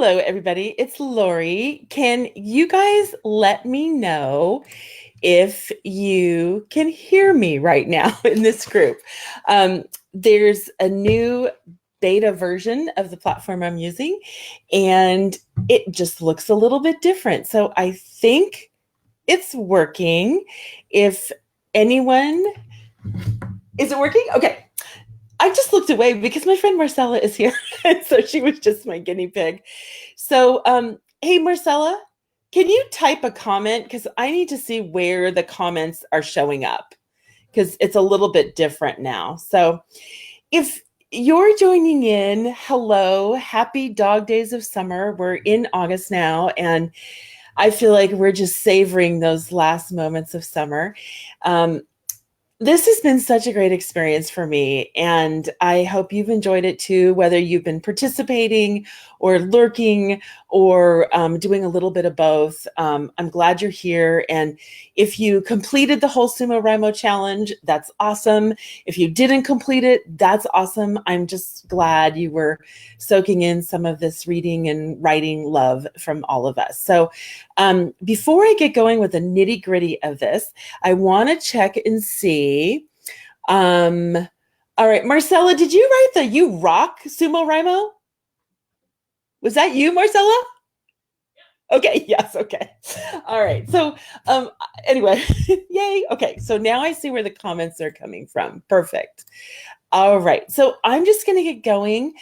Hello, everybody. It's Lori. Can you guys let me know if you can hear me right now in this group? There's a new beta version of the platform I'm using, and it just looks a little bit different. So I think it's working. If anyone, is it working? Okay. I just looked away because my friend Marcella is here. So she was just my guinea pig. So, hey, Marcella, can you type a comment? Because I need to see where the comments are showing up because it's a little bit different now. So if you're joining in, hello, happy dog days of summer. We're in August now, and I feel like we're just savoring those last moments of summer. This has been such a great experience for me, and I hope you've enjoyed it too, whether you've been participating or lurking or doing a little bit of both. I'm glad you're here. And if you completed the whole SumoWriMo challenge, that's awesome. If you didn't complete it, that's awesome. I'm just glad you were soaking in some of this reading and writing love from all of us. So before I get going with the nitty gritty of this, I want to check and see. All right, Marcella, did you write the You Rock SumoWriMo? Was that you, Marcella? Okay, yes, okay. All right. So anyway, yay. Okay, so now I see where the comments are coming from. Perfect. All right. So I'm just going to get going.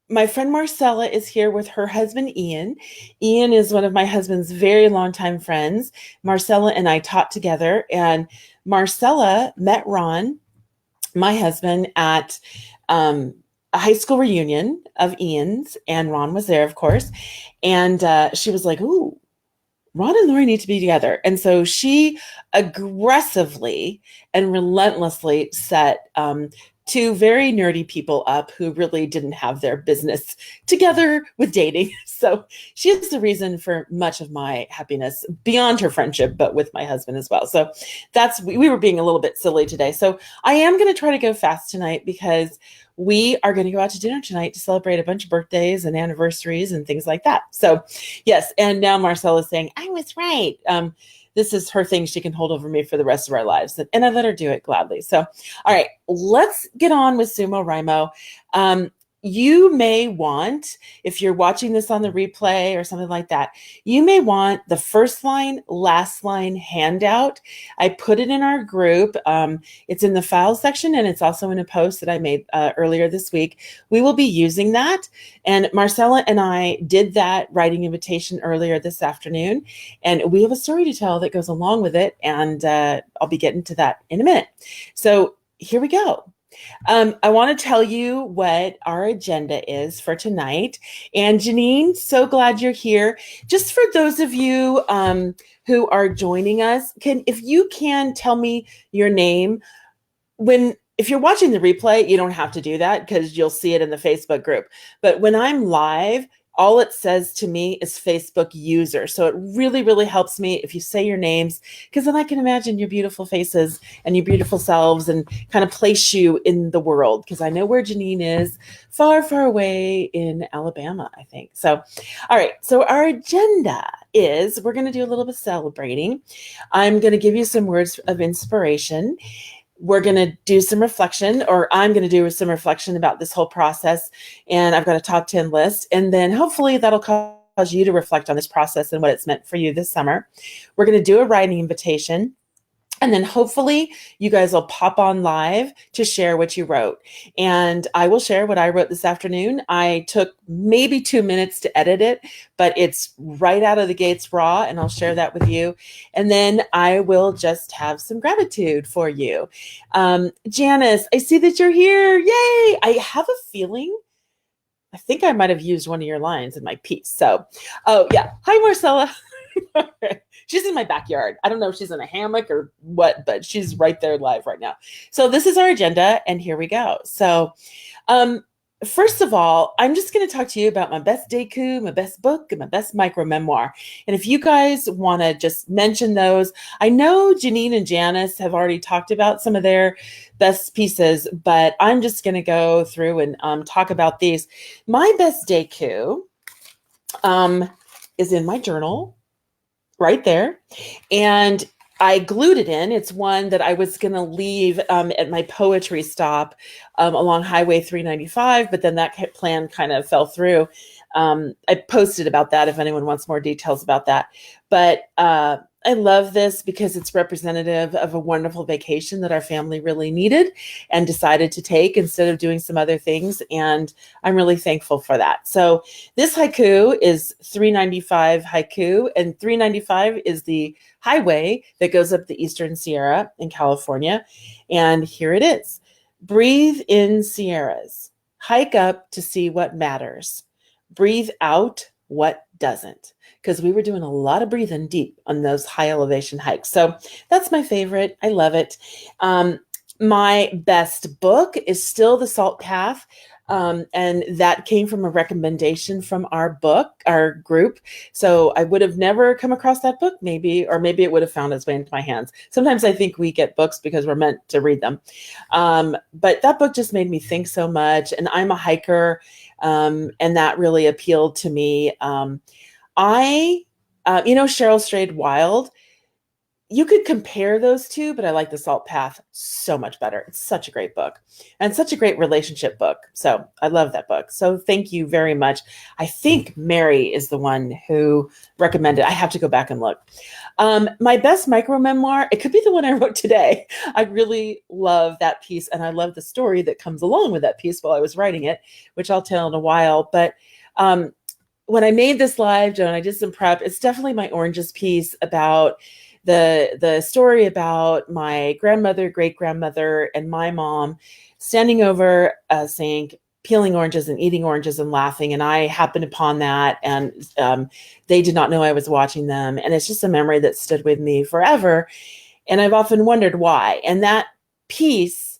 My friend Marcella is here with her husband, Ian. Ian is one of my husband's very longtime friends. Marcella and I taught together, and Marcella met Ron, my husband, at a high school reunion of Ian's, and Ron was there, of course. And she was like, ooh, Ron and Lori need to be together. And so she aggressively and relentlessly set two very nerdy people up who really didn't have their business together with dating. So she is the reason for much of my happiness beyond her friendship, but with my husband as well. So we were being a little bit silly today. So I am going to try to go fast tonight because we are going to go out to dinner tonight to celebrate a bunch of birthdays and anniversaries and things like that. So yes. And now Marcella's saying, I was right. This is her thing she can hold over me for the rest of our lives. And I let her do it gladly. So, all right, let's get on with SumoWriMo. You may want, if you're watching this on the replay or something like that, you may want the first line, last line handout. I put it in our group. It's in the files section, and it's also in a post that I made earlier this week. We will be using that. And Marcella and I did that writing invitation earlier this afternoon. And we have a story to tell that goes along with it. And I'll be getting to that in a minute. So here we go. I want to tell you what our agenda is for tonight. And Janine, so glad you're here. Just for those of you who are joining us, if you can tell me your name. If you're watching the replay, you don't have to do that because you'll see it in the Facebook group. But when I'm live, all it says to me is Facebook user. So it really, really helps me if you say your names, because then I can imagine your beautiful faces and your beautiful selves and kind of place you in the world, because I know where Janine is, far, far away in Alabama, I think. So, all right. So our agenda is we're going to do a little bit of celebrating. I'm going to give you some words of inspiration. We're going to do some reflection, or I'm going to do some reflection about this whole process. And I've got a top 10 list. And then hopefully that'll cause you to reflect on this process and what it's meant for you this summer. We're going to do a writing invitation. And then hopefully you guys will pop on live to share what you wrote. And I will share what I wrote this afternoon. I took maybe 2 minutes to edit it, but it's right out of the gates raw, and I'll share that with you. And then I will just have some gratitude for you. Janice, I see that you're here. Yay! I have a feeling I think I might have used one of your lines in my piece. So, oh yeah. Hi, Marcella. She's in my backyard. I don't know if she's in a hammock or what, but she's right there live right now. So this is our agenda, and here we go. So first of all, I'm just going to talk to you about my best deiku, my best book, and my best micro memoir. And if you guys want to just mention those, I know Janine and Janice have already talked about some of their best pieces, but I'm just going to go through and talk about these. My best deiku um, is in my journal right there. And I glued it in. It's one that I was going to leave at my poetry stop along Highway 395, but then that plan kind of fell through. I posted about that if anyone wants more details about that. But I love this because it's representative of a wonderful vacation that our family really needed and decided to take instead of doing some other things. And I'm really thankful for that. So this haiku is 395 haiku, and 395 is the highway that goes up the Eastern Sierra in California. And here it is. Breathe in Sierras, hike up to see what matters. Breathe out what doesn't, because we were doing a lot of breathing deep on those high elevation hikes. So that's my favorite. I love it. My best book is still The Salt Path. And that came from a recommendation from our group. So I would have never come across that book, or maybe it would have found its way into my hands. Sometimes I think we get books because we're meant to read them. But that book just made me think so much. And I'm a hiker, and that really appealed to me. Cheryl Strayed Wild. You could compare those two, but I like The Salt Path so much better. It's such a great book and such a great relationship book. So I love that book. So thank you very much. I think Mary is the one who recommended. I have to go back and look. My best micro memoir, it could be the one I wrote today. I really love that piece, and I love the story that comes along with that piece while I was writing it, which I'll tell in a while. But when I made this live, Joan, I did some prep. It's definitely my oranges piece about the story about my grandmother, great-grandmother, and my mom standing over a sink, peeling oranges and eating oranges and laughing. And I happened upon that, and they did not know I was watching them. And it's just a memory that stood with me forever. And I've often wondered why. And that piece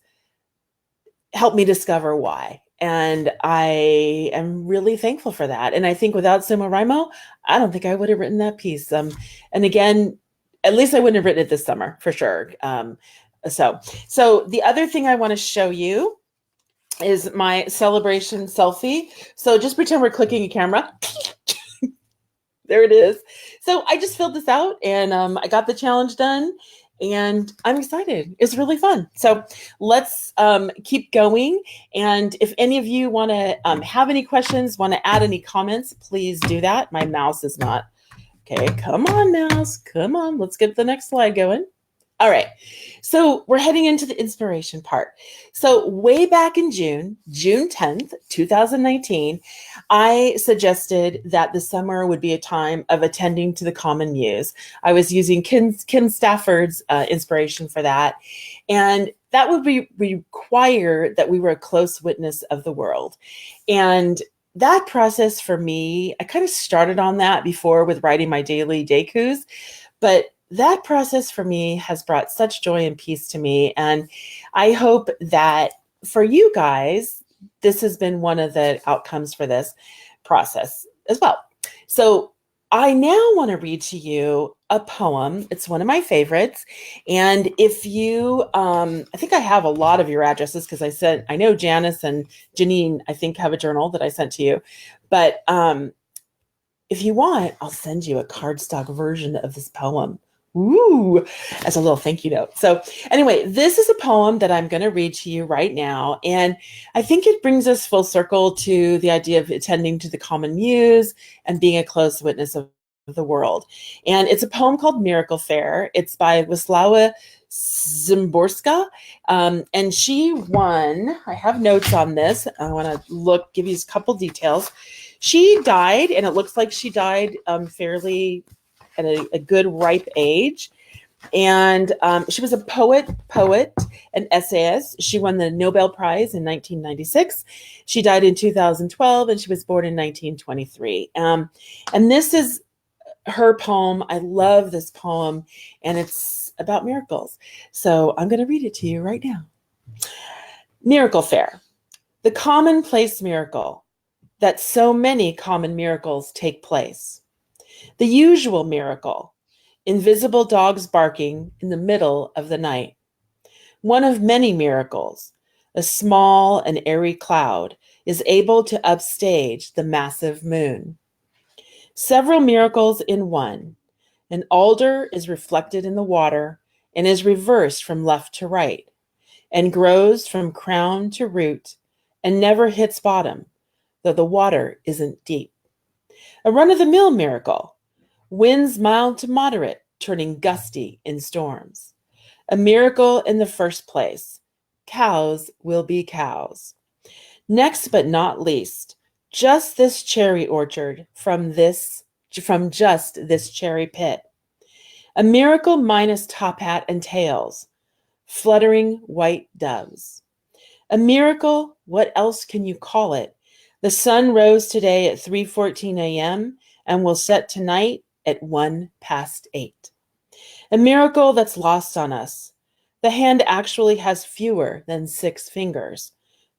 helped me discover why. And I am really thankful for that. And I think without SumoWriMo, I don't think I would have written that piece. And again, at least I wouldn't have written it this summer for sure. So the other thing I want to show you is my celebration selfie. So just pretend we're clicking a camera. There it is. So I just filled this out, and I got the challenge done, and I'm excited. It's really fun. So let's keep going. And if any of you want to have any questions, want to add any comments, please do that. My mouse is not. Okay, come on, mouse. Come on. Let's get the next slide going. All right. So we're heading into the inspiration part. So way back in June 10th, 2019, I suggested that the summer would be a time of attending to the common muse. I was using Kim Stafford's inspiration for that. And that would require that we were a close witness of the world. And that process for me, I kind of started on that before with writing my daily daikus, but that process for me has brought such joy and peace to me. And I hope that for you guys, this has been one of the outcomes for this process as well. So I now want to read to you a poem. It's one of my favorites. And if you, I think I have a lot of your addresses because I know Janice and Janine, I think, have a journal that I sent to you. But if you want, I'll send you a cardstock version of this poem. Ooh, as a little thank you note. So anyway, this is a poem that I'm going to read to you right now. And I think it brings us full circle to the idea of attending to the common muse and being a close witness of the world. And it's a poem called Miracle Fair. It's by Wisława Szymborska. And she won, I have notes on this. I want to give you a couple details. She died, and it looks like she died fairly at a good ripe age. And she was a poet, and essayist. She won the Nobel Prize in 1996. She died in 2012, and she was born in 1923. And this is her poem. I love this poem, and it's about miracles. So I'm going to read it to you right now. Miracle Fair, the commonplace miracle that so many common miracles take place. The usual miracle, invisible dogs barking in the middle of the night. One of many miracles, a small and airy cloud is able to upstage the massive moon. Several miracles in one. An alder is reflected in the water and is reversed from left to right, and grows from crown to root and never hits bottom, though the water isn't deep. A run-of-the-mill miracle. Winds mild to moderate, turning gusty in storms. A miracle in the first place. Cows will be cows. Next but not least, just this cherry orchard from just this cherry pit. A miracle minus top hat and tails. Fluttering white doves. A miracle, what else can you call it? The sun rose today at 3:14 a.m. and will set tonight at 1:08. A miracle that's lost on us. The hand actually has fewer than 6 fingers,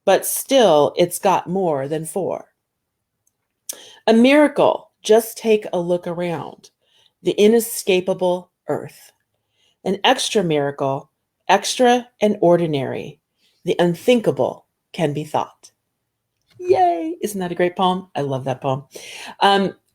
but still it's got more than 4. A miracle, just take a look around. The inescapable earth. An extra miracle, extra and ordinary. The unthinkable can be thought. Yay! Isn't that a great poem? I love that poem.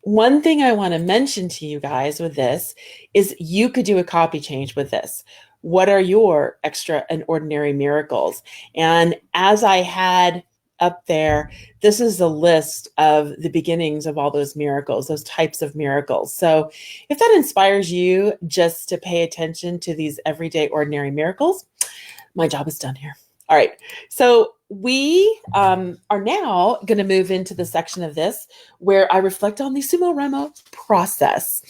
One thing I want to mention to you guys with this is you could do a copy change with this. What are your extra and ordinary miracles? And as I had up there, this is a list of the beginnings of all those miracles, those types of miracles. So if that inspires you just to pay attention to these everyday ordinary miracles, my job is done here. All right. So we are now going to move into the section of this where I reflect on the SumoWriMo process.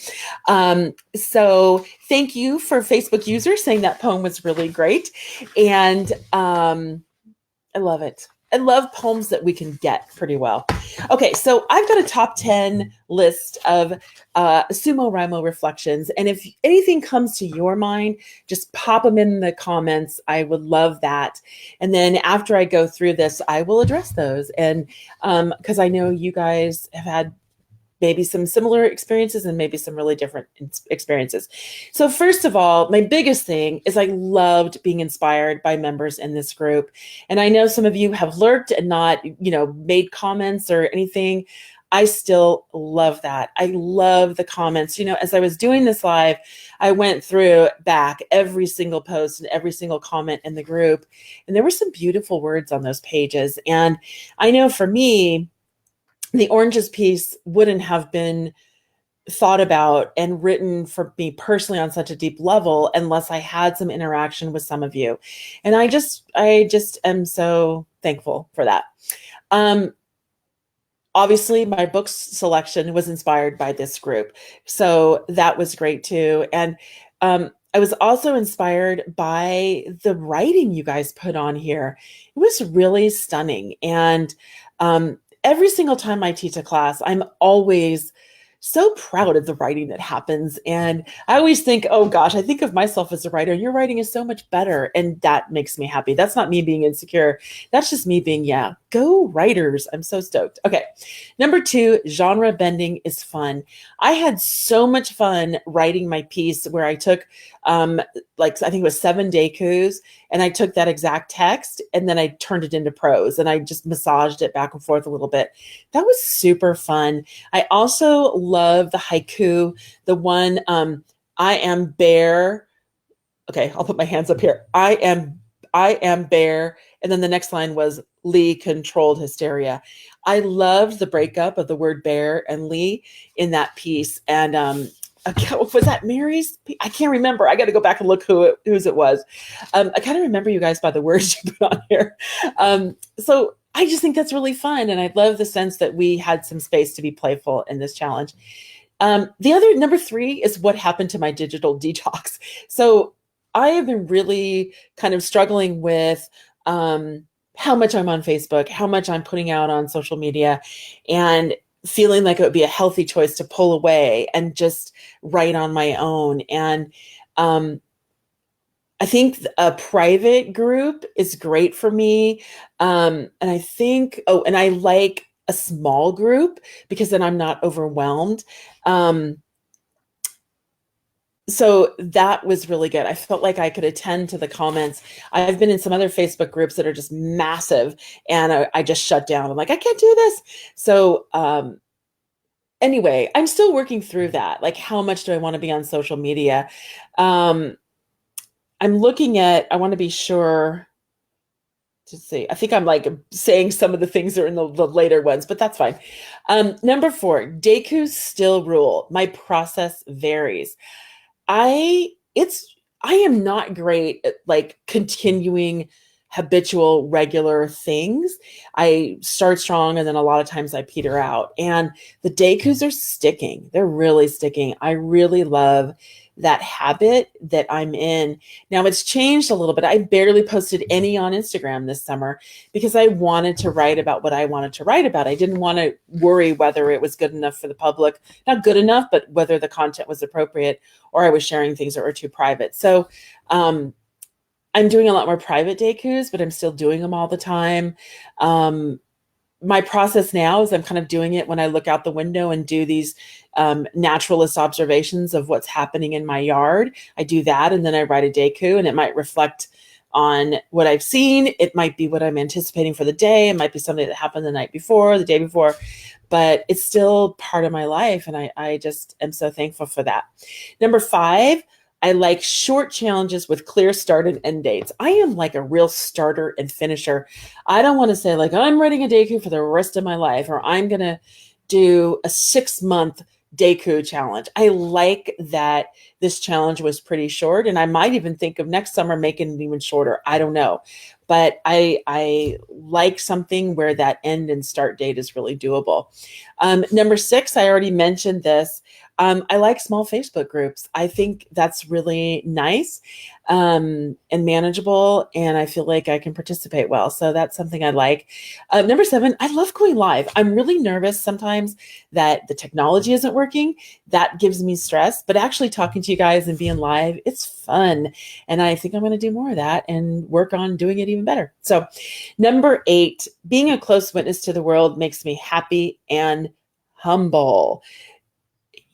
So thank you for Facebook users saying that poem was really great. And I love it. I love poems that we can get pretty well. Okay, so I've got a top 10 list of SumoWriMo reflections. And if anything comes to your mind, just pop them in the comments. I would love that. And then after I go through this, I will address those. And because I know you guys have had maybe some similar experiences and maybe some really different experiences. So first of all, my biggest thing is I loved being inspired by members in this group. And I know some of you have lurked and not, made comments or anything. I still love that. I love the comments. As I was doing this live, I went through back every single post and every single comment in the group. And there were some beautiful words on those pages. And I know for me, the oranges piece wouldn't have been thought about and written for me personally on such a deep level unless I had some interaction with some of you. And I just am so thankful for that. Obviously, my book selection was inspired by this group. So that was great too. And I was also inspired by the writing you guys put on here. It was really stunning. And every single time I teach a class, I'm always so proud of the writing that happens. And I always think, oh gosh, I think of myself as a writer. Your writing is so much better. And that makes me happy. That's not me being insecure. That's just me being, go writers. I'm so stoked. Okay. Number 2, genre bending is fun. I had so much fun writing my piece where I took, I think it was 7 haikus, and I took that exact text and then I turned it into prose and I just massaged it back and forth a little bit. That was super fun. I also love the haiku, the one, I am bear. Okay, I'll put my hands up here. I am bear. And then the next line was Lee controlled hysteria. I loved the breakup of the word bear and Lee in that piece. And was that Mary's? I can't remember. I got to go back and look whose it was. I kind of remember you guys by the words you put on here. So I just think that's really fun. And I love the sense that we had some space to be playful in this challenge. The other number 3 is what happened to my digital detox. So I have been really kind of struggling with how much I'm on Facebook, how much I'm putting out on social media, and feeling like it would be a healthy choice to pull away and just write on my own. And I think a private group is great for me. And I think, and I like a small group because then I'm not overwhelmed. So that was really good. I felt like I could attend to the comments. I've been in some other Facebook groups that are just massive, and I just shut down. I'm like, I can't do this. So, anyway, I'm still working through that. Like, how much do I want to be on social media? Um, I'm looking at, I want to be sure to see. I think I'm like saying some of the things that are in the later ones, but that's fine. Number 4, Deku still rule. My process varies. I it's I am not great at like continuing habitual regular things. I start strong and then a lot of times I peter out. And the Dekus are sticking. They're really sticking. I really love that habit that I'm in. Now it's changed a little bit. I barely posted any on Instagram this summer because I wanted to write about what I wanted to write about. I didn't want to worry whether it was good enough for the public, not good enough, but whether the content was appropriate or I was sharing things that were too private. So I'm doing a lot more private Dekus, but I'm still doing them all the time. My process now is I'm kind of doing it when I look out the window and do these naturalist observations of what's happening in my yard. I do that and then I write a Deku, and it might reflect on what I've seen. It might be what I'm anticipating for the day. It might be something that happened the night before, the day before, but it's still part of my life. And I just am so thankful for that. Number 5, I like short challenges with clear start and end dates. I am like a real starter and finisher. I don't want to say like I'm writing a Deku for the rest of my life, or I'm going to do a 6-month Deku challenge. I like that this challenge was pretty short, and I might even think of next summer making it even shorter. I don't know. But I like something where that end and start date is really doable. Number 6, I already mentioned this. I like small Facebook groups. I think that's really nice and manageable, and I feel like I can participate well. So that's something I like. Number 7, I love going live. I'm really nervous sometimes that the technology isn't working. That gives me stress, but actually talking to you guys and being live, it's fun. And I think I'm going to do more of that and work on doing it even better. So number 8, being a close witness to the world makes me happy and humble.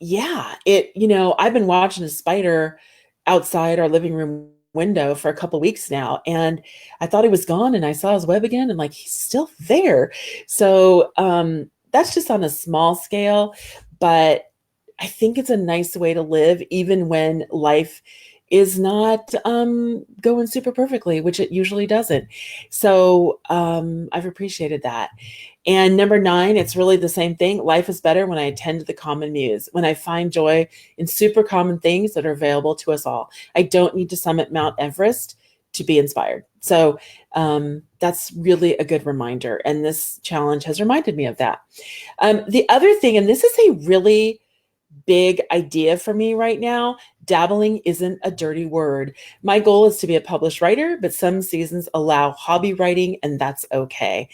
Yeah, I've been watching a spider outside our living room window for a couple weeks now, and I thought he was gone, and I saw his web again, and like he's still there. So that's just on a small scale, but I think it's a nice way to live, even when life is not going super perfectly, which it usually doesn't. So I've appreciated that. And number 9, it's really the same thing. Life is better when I attend to the common muse, when I find joy in super common things that are available to us all. I don't need to summit Mount Everest to be inspired. So that's really a good reminder. And this challenge has reminded me of that. The other thing, and this is a really big idea for me right now, dabbling isn't a dirty word. My goal is to be a published writer, but some seasons allow hobby writing, and that's okay.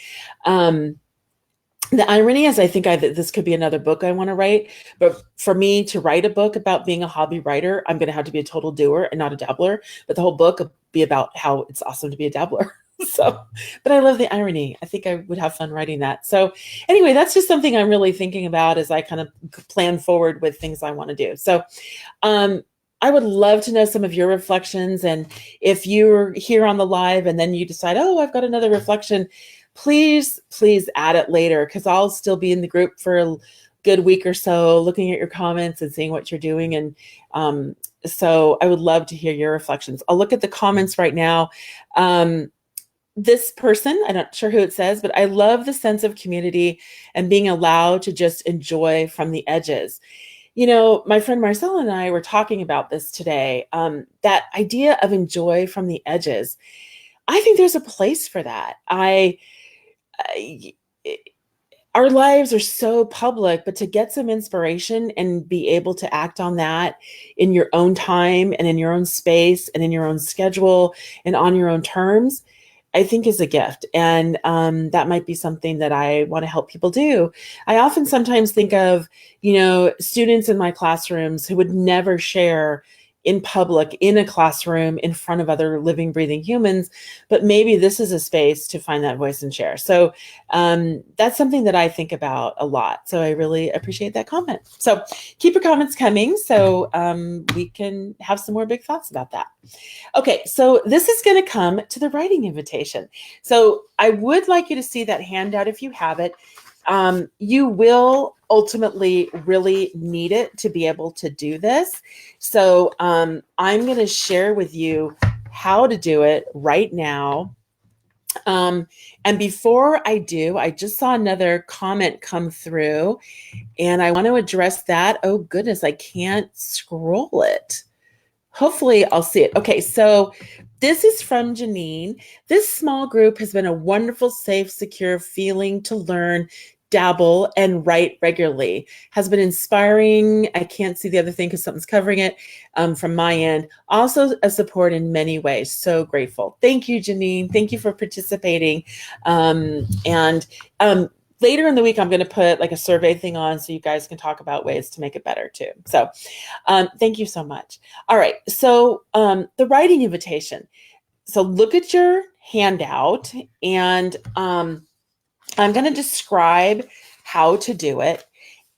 The irony is, I think this could be another book I want to write, but for me to write a book about being a hobby writer, I'm going to have to be a total doer and not a dabbler. But the whole book will be about how it's awesome to be a dabbler. So, but I love the irony. I think I would have fun writing that. So anyway, that's just something I'm really thinking about as I kind of plan forward with things I want to do. So, I would love to know some of your reflections. And if you're here on the live and then you decide, oh, I've got another reflection, please add it later, because I'll still be in the group for a good week or so, looking at your comments and seeing what you're doing. And so I would love to hear your reflections. I'll look at the comments right now. This person, I'm not sure who it says, but I love the sense of community and being allowed to just enjoy from the edges. My friend Marcella and I were talking about this today, that idea of enjoy from the edges. I think there's a place for that. Our lives are so public, but to get some inspiration and be able to act on that in your own time and in your own space and in your own schedule and on your own terms, I think is a gift. And that might be something that I want to help people do. I often sometimes think of, students in my classrooms who would never share in public, in a classroom, in front of other living, breathing humans, but maybe this is a space to find that voice and share. So that's something that I think about a lot. So I really appreciate that comment. So keep your comments coming so we can have some more big thoughts about that. Okay, so this is going to come to the writing invitation. So I would like you to see that handout if you have it. You will ultimately really need it to be able to do this. So I'm going to share with you how to do it right now. And before I do, I just saw another comment come through and I want to address that. Oh, goodness, I can't scroll it. Hopefully I'll see it. Okay, so this is from Janine. This small group has been a wonderful, safe, secure feeling to learn, dabble, and write regularly. Has been inspiring. I can't see the other thing because something's covering it from my end. Also a support in many ways. So grateful. Thank you, Janine. Thank you for participating. And later in the week, I'm going to put like a survey thing on so you guys can talk about ways to make it better too. So thank you so much. All right. So the writing invitation. So look at your handout and I'm going to describe how to do it.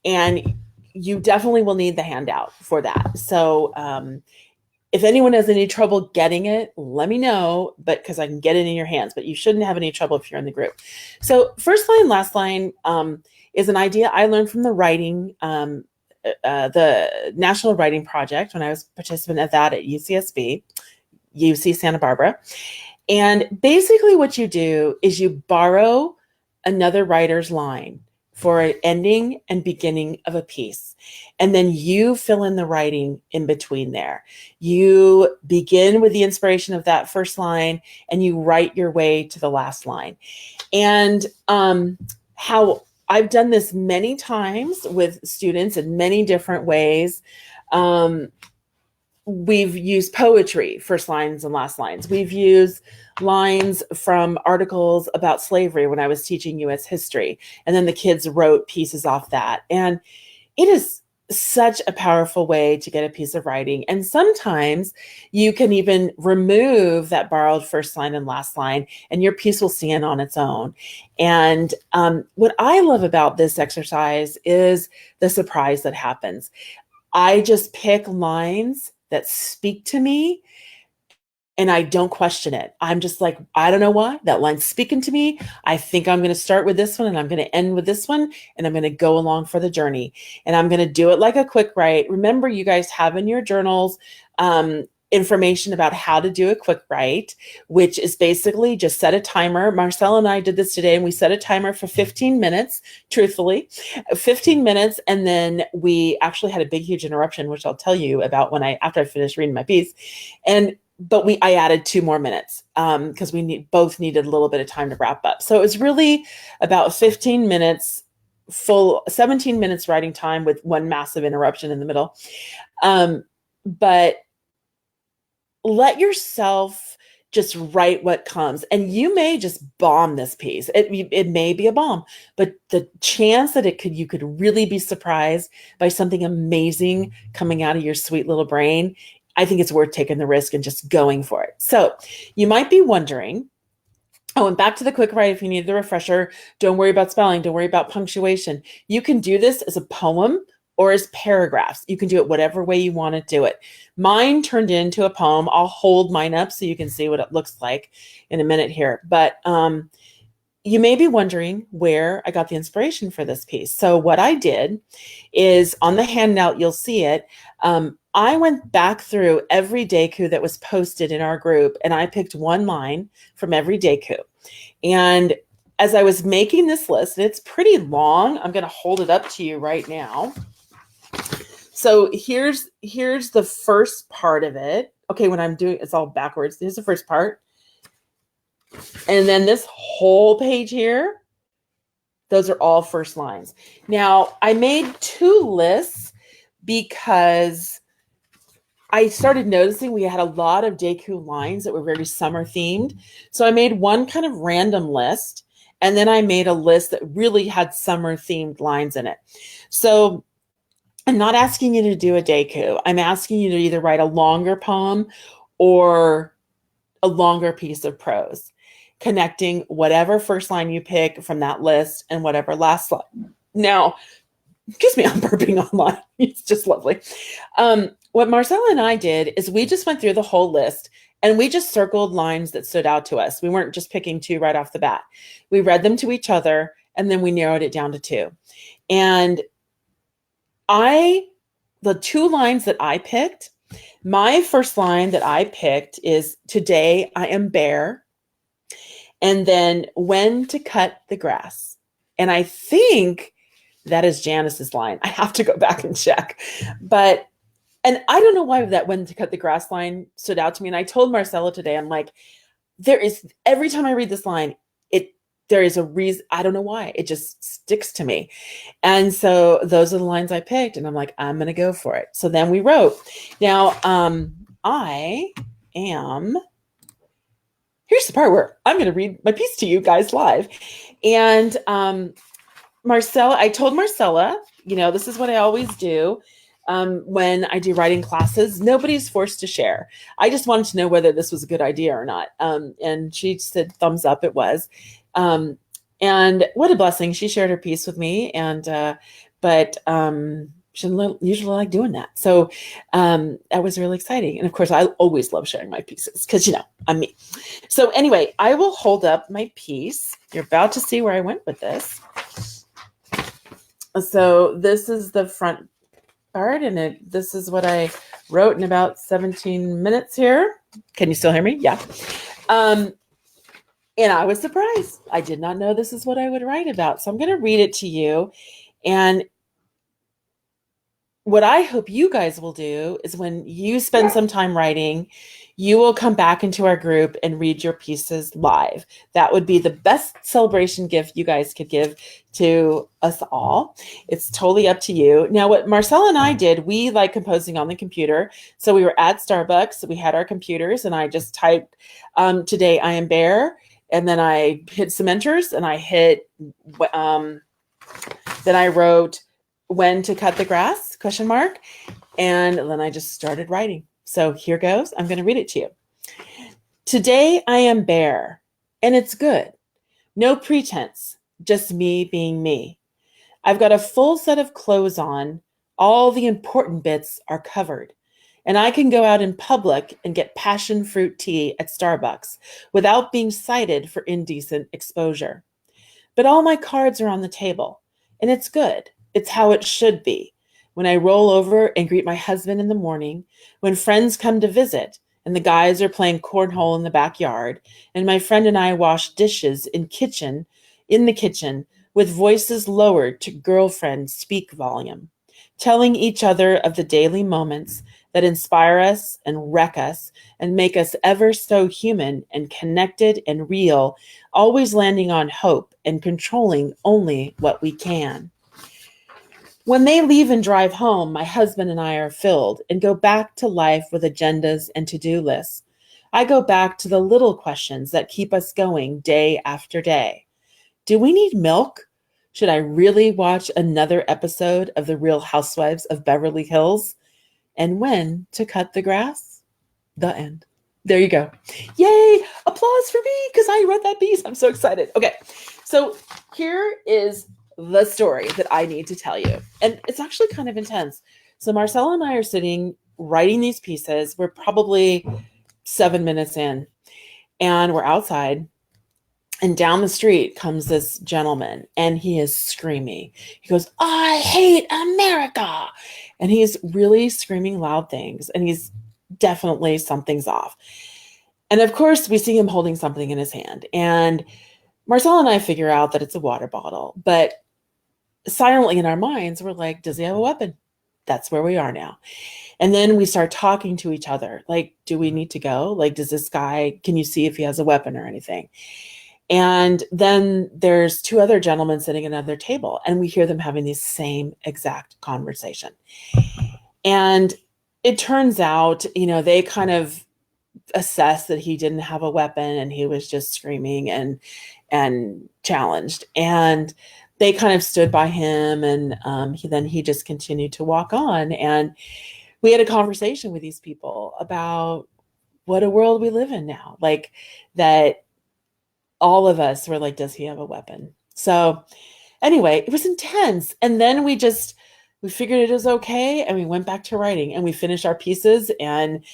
And you definitely will need the handout for that. So if anyone has any trouble getting it, let me know, but because I can get it in your hands, but you shouldn't have any trouble if you're in the group. So first line, last line is an idea I learned from the writing, the National Writing Project when I was a participant of that at UCSB, UC Santa Barbara. And basically what you do is you borrow another writer's line for an ending and beginning of a piece. And then you fill in the writing in between there. You begin with the inspiration of that first line and you write your way to the last line. And how I've done this many times with students in many different ways. We've used poetry, first lines and last lines. We've used lines from articles about slavery when I was teaching US history. And then the kids wrote pieces off that. And it is such a powerful way to get a piece of writing. And sometimes you can even remove that borrowed first line and last line, and your piece will stand on its own. And what I love about this exercise is the surprise that happens. I just pick lines that speak to me and I don't question it. I'm just like, I don't know why that line's speaking to me. I think I'm going to start with this one and I'm going to end with this one and I'm going to go along for the journey and I'm going to do it like a quick write. Remember, you guys have in your journals information about how to do a quick write, which is basically just set a timer. Marcel and I did this today and we set a timer for 15 minutes, truthfully, 15 minutes. And then we actually had a big, huge interruption, which I'll tell you about after I finished reading my piece. But I added 2 more minutes because we both needed a little bit of time to wrap up. So it was really about 15 minutes, full 17 minutes writing time with one massive interruption in the middle. But let yourself just write what comes. And you may just bomb this piece. It may be a bomb, but the chance that you could really be surprised by something amazing coming out of your sweet little brain, I think it's worth taking the risk and just going for it. So you might be wondering, and back to the quick write, if you need the refresher, don't worry about spelling, don't worry about punctuation. You can do this as a poem or as paragraphs. You can do it whatever way you want to do it. Mine turned into a poem. I'll hold mine up so you can see what it looks like in a minute here. But you may be wondering where I got the inspiration for this piece. So what I did is on the handout, you'll see it. I went back through every Deiku that was posted in our group, and I picked one line from every Deiku. And as I was making this list, and it's pretty long, I'm going to hold it up to you right now. So here's the first part of it. Okay, when I'm doing it's all backwards. Here's the first part. And then this whole page here, those are all first lines. Now, I made 2 lists because I started noticing we had a lot of Deiku lines that were very summer themed. So I made one kind of random list, and then I made a list that really had summer themed lines in it. So I'm not asking you to do a Deiku. I'm asking you to either write a longer poem or a longer piece of prose, connecting whatever first line you pick from that list and whatever last line. Now, excuse me, I'm burping online. It's just lovely. What Marcella and I did is we just went through the whole list and we just circled lines that stood out to us. We weren't just picking 2 right off the bat. We read them to each other and then we narrowed it down to 2. And the 2 lines that I picked, my first line that I picked is, today I am bare, and then when to cut the grass. And I think that is Janice's line. I have to go back and check. And I don't know why that when to cut the grass line stood out to me. And I told Marcella today, I'm like, every time I read this line, there is a reason. I don't know why. It just sticks to me. And so those are the lines I picked. And I'm like, I'm going to go for it. So then we wrote. Now, here's the part where I'm going to read my piece to you guys live. And I told Marcella, this is what I always do. When I do writing classes, nobody's forced to share. I just wanted to know whether this was a good idea or not. And she said, thumbs up, it was. And what a blessing. She shared her piece with me. But she didn't usually like doing that. So that was really exciting. And of course, I always love sharing my pieces because, I'm me. So anyway, I will hold up my piece. You're about to see where I went with this. So this is the front part, and this is what I wrote in about 17 minutes here. Can you still hear me? Yeah. And I was surprised. I did not know this is what I would write about. So I'm going to read it to you. And what I hope you guys will do is when you spend some time writing, you will come back into our group and read your pieces live. That would be the best celebration gift you guys could give to us all. It's totally up to you. Now, what Marcella and I did, we like composing on the computer. So we were at Starbucks, we had our computers, and I just typed, today I am bare. And then I hit some enters, and I then I wrote when to cut the grass, ? And then I just started writing. So here goes. I'm going to read it to you. Today I am bare, and it's good. No pretense, just me being me. I've got a full set of clothes on. All the important bits are covered. And I can go out in public and get passion fruit tea at Starbucks without being cited for indecent exposure. But all my cards are on the table, and it's good. It's how it should be. When I roll over and greet my husband in the morning, when friends come to visit, and the guys are playing cornhole in the backyard, and my friend and I wash dishes in the kitchen, with voices lowered to girlfriend speak volume, telling each other of the daily moments that inspire us and wreck us and make us ever so human and connected and real, always landing on hope and controlling only what we can. When they leave and drive home, my husband and I are filled and go back to life with agendas and to-do lists. I go back to the little questions that keep us going day after day. Do we need milk? Should I really watch another episode of The Real Housewives of Beverly Hills? And when to cut the grass? The end. There you go. Yay! Applause for me because I read that piece. I'm so excited. Okay, so here is the story that I need to tell you. And it's actually kind of intense. So Marcella and I are sitting writing these pieces. We're probably 7 minutes in, and we're outside. And down the street comes this gentleman, and he is screaming. He goes, I hate America. And he's really screaming loud things. And he's definitely, something's off. And of course, we see him holding something in his hand. And Marcella and I figure out that it's a water bottle. But silently in our minds, we're like, does he have a weapon? That's where we are now. And then we start talking to each other. Like, do we need to go? Like, does this guy, can you see if he has a weapon or anything? And then there's 2 other gentlemen sitting at another table, and we hear them having the same exact conversation. And it turns out, they kind of assessed that he didn't have a weapon and he was just screaming and challenged. And they kind of stood by him, and he just continued to walk on. And we had a conversation with these people about what a world we live in now. Like that. All of us were like, does he have a weapon? So anyway, it was intense. And then we figured it was okay. And we went back to writing, and we finished our pieces. And,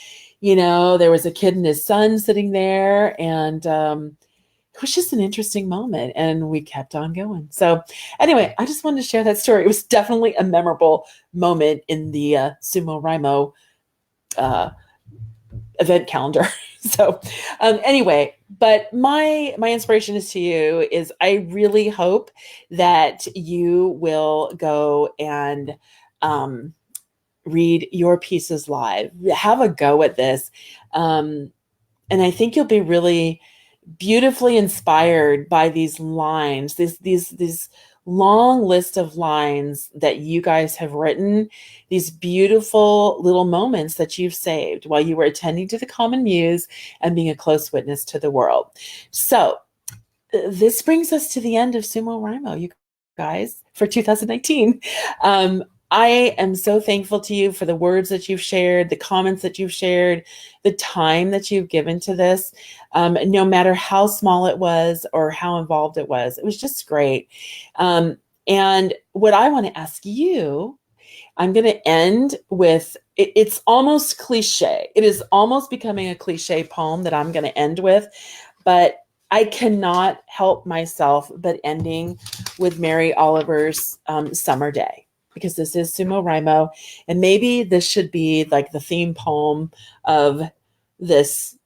there was a kid and his son sitting there, and it was just an interesting moment, and we kept on going. So anyway, I just wanted to share that story. It was definitely a memorable moment in the SumoWriMo uh, event calendar. So anyway, but my inspiration is to you is I really hope that you will go and read your pieces live. Have a go at this. And I think you'll be really beautifully inspired by these lines, these long list of lines that you guys have written, these beautiful little moments that you've saved while you were attending to the common muse and being a close witness to the world. So this brings us to the end of SumoWriMo, you guys, for 2019. I am so thankful to you for the words that you've shared, the comments that you've shared, the time that you've given to this, no matter how small it was or how involved it was. It was just great. And what I want to ask you, I'm going to end with, it's almost cliche. It is almost becoming a cliche poem that I'm going to end with, but I cannot help myself but ending with Mary Oliver's Summer Day, because this is SumoWriMo, and maybe this should be like the theme poem of this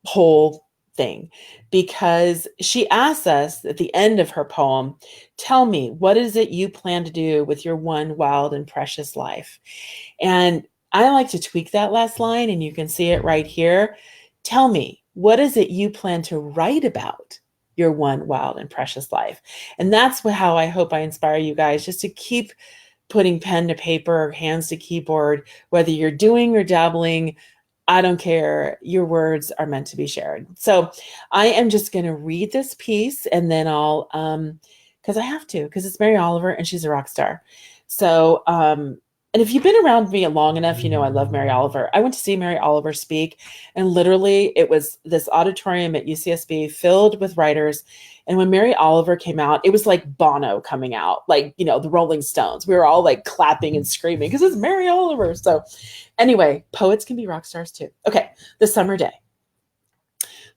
whole thing, because she asks us at the end of her poem, tell me, what is it you plan to do with your one wild and precious life? And I like to tweak that last line, and you can see it right here. Tell me, what is it you plan to write about your one wild and precious life? And that's how I hope I inspire you guys, just to keep putting pen to paper, hands to keyboard, whether you're doing or dabbling, I don't care. Your words are meant to be shared. So I am just going to read this piece, and then I'll, because I have to, because it's Mary Oliver and she's a rock star. So, and if you've been around me long enough, you know I love Mary Oliver. I went to see Mary Oliver speak, and literally it was this auditorium at UCSB filled with writers. And when Mary Oliver came out, it was like Bono coming out, like, you know, the Rolling Stones. We were all like clapping and screaming because it's Mary Oliver. So anyway, poets can be rock stars too. Okay, the Summer Day.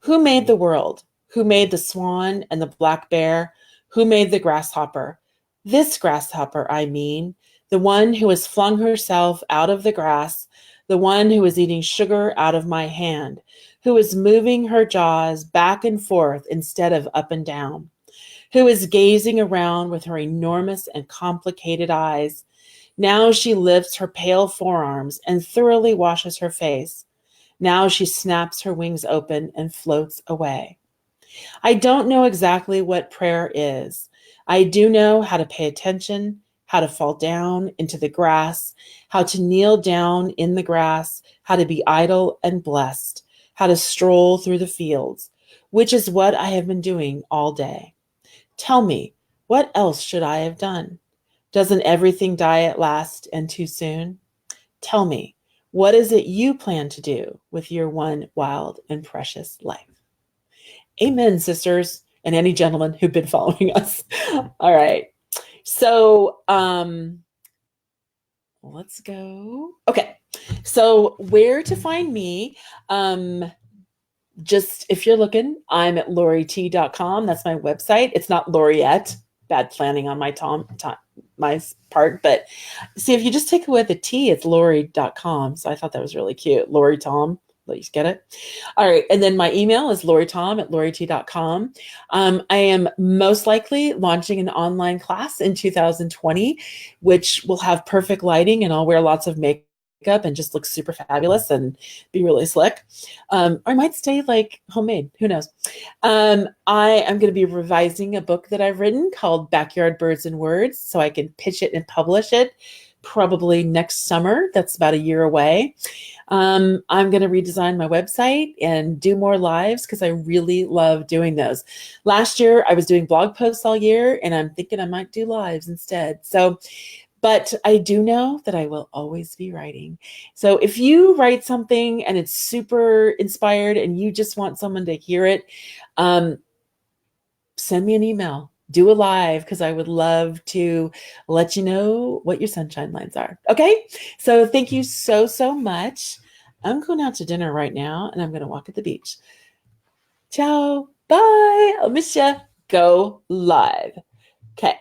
Who made the world? Who made the swan and the black bear? Who made the grasshopper? This grasshopper, I mean, the one who has flung herself out of the grass, the one who is eating sugar out of my hand, who is moving her jaws back and forth instead of up and down, who is gazing around with her enormous and complicated eyes. Now she lifts her pale forearms and thoroughly washes her face. Now she snaps her wings open and floats away. I don't know exactly what prayer is. I do know how to pay attention, how to fall down into the grass, how to kneel down in the grass, how to be idle and blessed, how to stroll through the fields, which is what I have been doing all day. Tell me, what else should I have done? Doesn't everything die at last and too soon? Tell me, what is it you plan to do with your one wild and precious life? Amen, sisters, and any gentlemen who've been following us. All right. So let's go. Okay. So where to find me? Just if you're looking, I'm at LoriT.com. That's my website. It's not Laureate. Bad planning on my my part, but see, if you just take away the T, it's Lori.com. So I thought that was really cute. Lori Tom. Please get it. All right. And then my email is LoriTom@LoriT.com. I am most likely launching an online class in 2020, which will have perfect lighting, and I'll wear lots of makeup and just look super fabulous and be really slick. Or I might stay like homemade. Who knows? I am going to be revising a book that I've written called Backyard Birds and Words, so I can pitch it and publish it probably next summer. That's about a year away. I'm going to redesign my website and do more lives because I really love doing those. Last year, I was doing blog posts all year, and I'm thinking I might do lives instead. So, but I do know that I will always be writing. So if you write something and it's super inspired and you just want someone to hear it, send me an email. Do a live, because I would love to let you know what your sunshine lines are. Okay. So thank you so, so much. I'm going out to dinner right now, and I'm going to walk at the beach. Ciao. Bye. I'll miss ya. Go live. Okay.